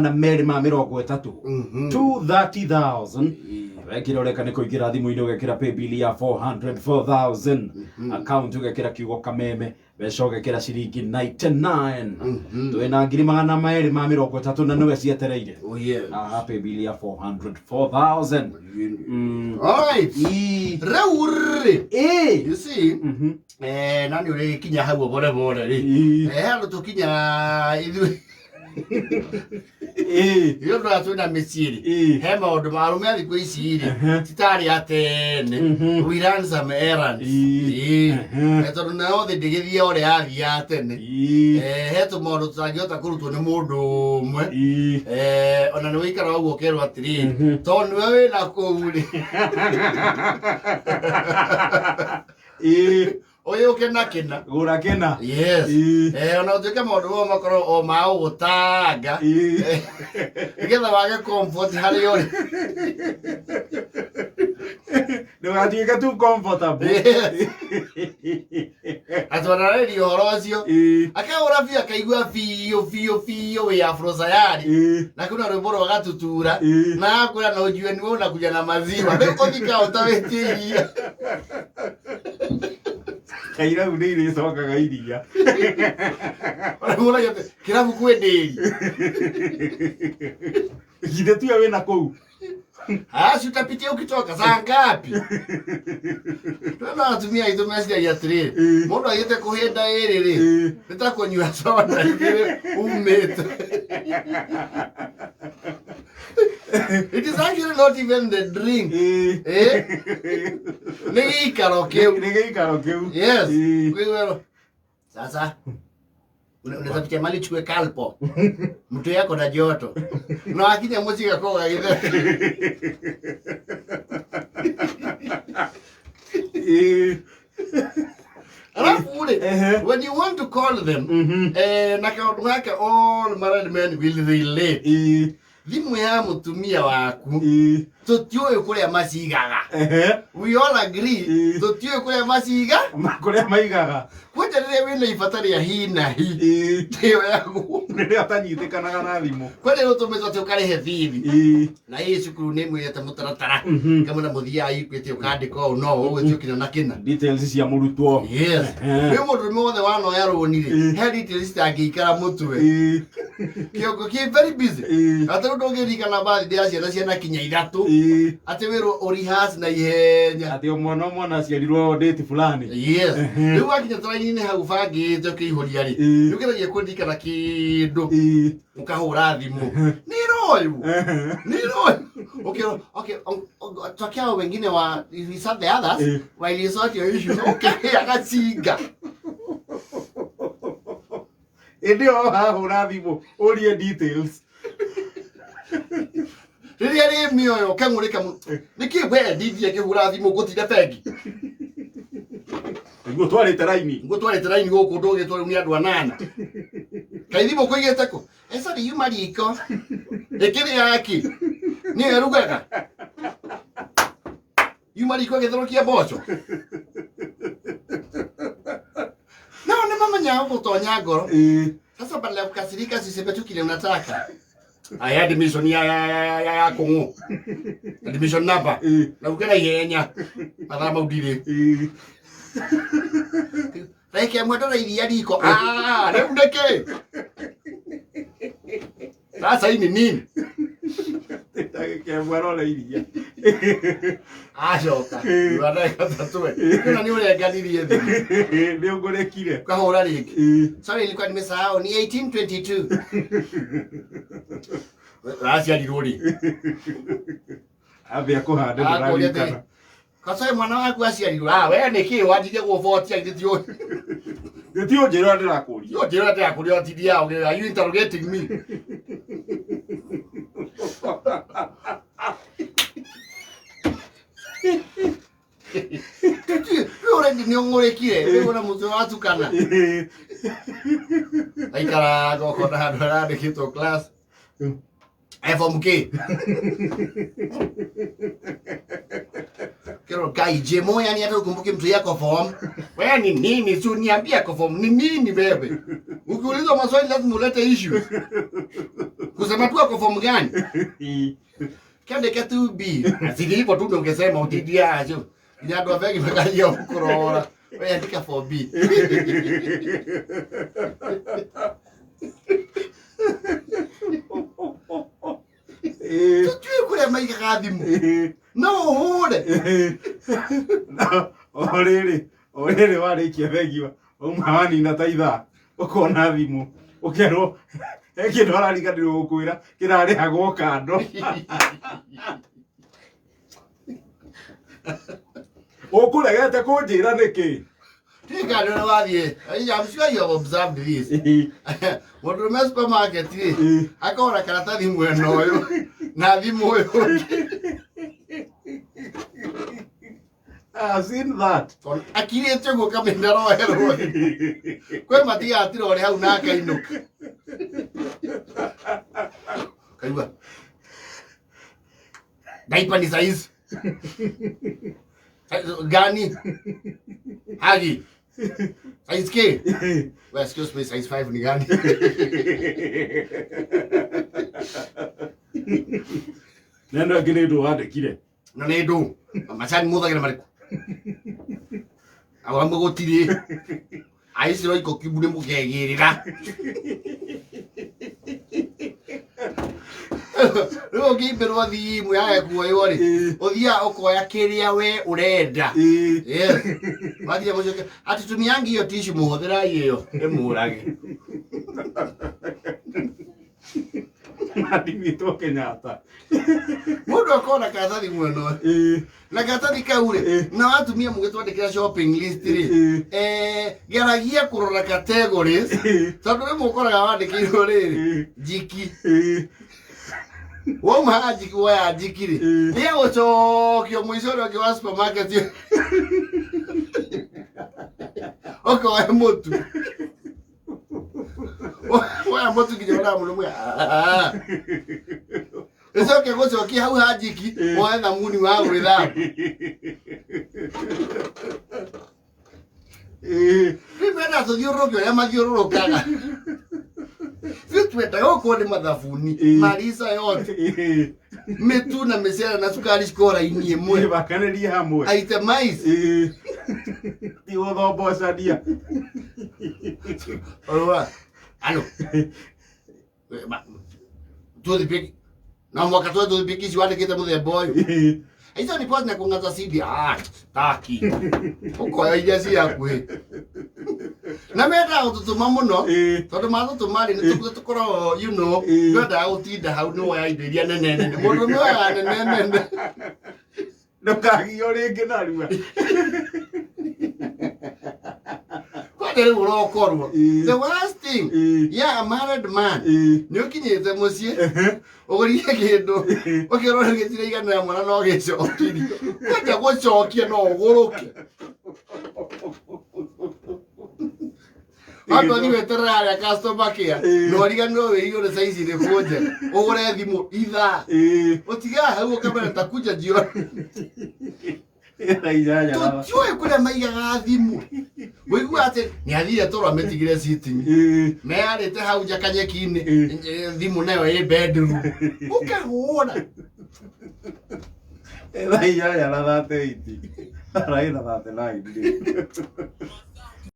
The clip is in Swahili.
na meri ma mirongo etatu 230,000 wekiroreka niko igira thimu-ini ugekira paybill ya 400,000 account ugekira kiugo kameme beca ugekira ciringi 99 twina ngiri magana meri ma mirongo etatu na niwe cietereire paybill ya 404,000 alright rauri you see nani uri kinya hau bore bore ri hano tukinya ithu yo ndo atuna misiri he maundu marume thikũ ici ri titari atene we ran some errands tondu nao thi ndigithie ore athia atene he tumaundu tutangĩhota kũrutwo nĩ mũndũ ũmwe ona nĩ wĩikara ũguo ũkerwo atĩrĩ tondũ nĩwe wĩna kũu ri oyo kena gura kena yes ona utuke maundu wo makoro o mao gutanga nigetha wage comfort hari ori ndugatuike tu comfortable atwana redi horo ucio akaura bia kaigua fio we afro sayari na kuna rwimbo rwa gatutura na akura na ujue ni wona kuja na maziwa ndiko thika utawetia kaira unire soka gairia ora yote kirabu kwendei githe tu yawe na kou si utapitia ukitoka saa ngapi tunatumia hizo message ya 3 mundu ayete kuhenda iri nitakonywa soda umete it is actually not even the drink nigi karaoke yes kwero sasa unaweza pitia mali chukue kalpo mtu yako na joto na akija muzika kwa githe when you want to call them naka all married men will relate thimu ya mutumia waku tutiuĩ kuria macigaga we all agree tutiuĩ kuria kuria maigaga kwanja rĩrĩa wĩna ibata rĩa hi na hi ndĩyo yaku rĩrĩa atanyitĩkanaga na thimũ kwanja rĩũtũmĩtwo atĩ ũkarĩhe bithi na hii cukuru nĩ mwĩrĩte mũtaratara kamwe na mũthiaga ikwĩte ũkandĩka ũũ no ũgwĩtio kĩna na kĩna details cia mũrutwo yes rĩu mũndũ wothe wanoya rũni rĩ he details citangĩikara mũtwe kĩongo kĩ very busy atĩ ndũngĩririkana birthday ya ciana kinya ithatũ ati wero orihas na ihenya ati mwana aciarirwo date fulani yes riu akinya twaini hau bangite kiihoria ri nigeragia kwandikana kindu ukahura thimu ni royu okay twakia wengine wa research the others while you sort your issues okay agacinga ndio hahura thimu urie details riria ri mioyo kangurika niki we ndithie kihura thimu gutire bengi ngo twarite raini guku ndugitwo ni andu anana kaithimu kuigete ko esa ri yumariko ekiri yaki ni erugaga yumariko githorokia bocho no ne mama nyao gutonya ngoro sasa badala kukasirika sisebetukile unataka I had admission ya kongo. Admission napa. Na ukena yenya. Para maudire. Reke mwato iria riko. Ne undeke. Sasa hii ni nini? Take mwaro la iria. Shoka. Wana katatue. Kuna ni ule gadirie thi. Ndio ngorekire. Kahora riki. Sorry nilikuwa nimesahau ni 1822. Rasia dirori. Abia kuhanda ndaralikana. Kasa mwana waku aciarirwo we niki wajije guvotia gitio. Gitio njira ndirakuria. Yo njira ndirakuria otidia are you interrogating me? Ore ndi nyongorekire wewe na mutu watukana. Aikara goko na handu arandikitwo class. FMK. Kero kai jemo yani hata ukumbuke mtu yako form. Wewe ni nini? Si uniambia kwa form ni nini bebe? Ukiulizwa maswali lazima ulete issue. Kusema tu kwa form gani? Kende ketu B. Asili ipo tu ndio ungesema utidia ajo. Ndio ndo veki mekalia ukurora. Wewe andika for B. Tutu kule maika kadimu. No hore. Orere wale kiavegiwa. Umawani na taitha. Ukona thimu. Ukero eki dorari kadiro gukwira kirari hago kando. Okuregete kunjira niki? Tika ndo wathie. I'm sure you have observed this. Mundu me supermarket ri akora karatathi mwena uyu na thimu uyu. I've seen that. Akirite go kamenda roherwo. Kwe matiga atira ore hau na akainuka. Kaigua. Daipa ni size. Gani? Hagi. Size K. Well, excuse me, size 5 ni gani? Nendo akine ndo hade kile. No ne ndo. Machani muda kile mariko. Awambo gotiri. Aisi roi ko kibure mukegirira. Ro giberu athi mu ya kuwa yori. Othia okoya kiria we urenda. Yes. Mathia mucoke ati tumiangi hiyo tissue muhothera iyo emurage. Mati mito Kenyatta. Mundu akona karatathi mweno. Na karatathi kaure. Na watumia mugitwandikira shopping list ri. Geragia kurora categories. Tondu we mukoraga wandikirwo riri. Jiki. Woma jiki wa jiki ri. Ni gocokio muicoro ke wa supermarket. Oko wa mutu. Wa mutu kijona muno. Eso ke gocokio hau hajiki. Mwana muni wa uritha. Primera tuthiurukio ya mathiururukaga. Twenda yoko ni mathafuni. Marisa yote. Metu na mesera na sukari skora ini emwe. Bakaneria hamwe. Itemize. Ti uthobo cadia. Alright. Alo. Tu peki. Na mwaka tu peki jiwale kita muthemba uyu. Hizo ni kwa na kungaza CD. Taki. Uko ya ijasi yakwe. Na mera ututuma muno. Tondu matutuma ri ni tukoro you know. Ngoda utinda hau no ya iberia nene. Mundu no ya nene. Ndukagio ringi narua. Kwatele urokorwo. The worst thing. Yeah, a married man. Ni ukinyete mucie. Ugorie kindu. Ukirora gitire igana ya mwana no gicokiri. Kwaja gucokia no uguruke. Watu ni veterana customer care. No rigano we hiyo size ile kuja. Ugure thimu itha. Utiga hau kamera takuja jioni. Tuchue kule maiga thimu. Wigua ate ni athire toro ametigire sitting. Me arete hau jakanyeki-ini. Thimu nayo ĩ bedroom. Ukahura. Ela ya la 38. Ara ila 39.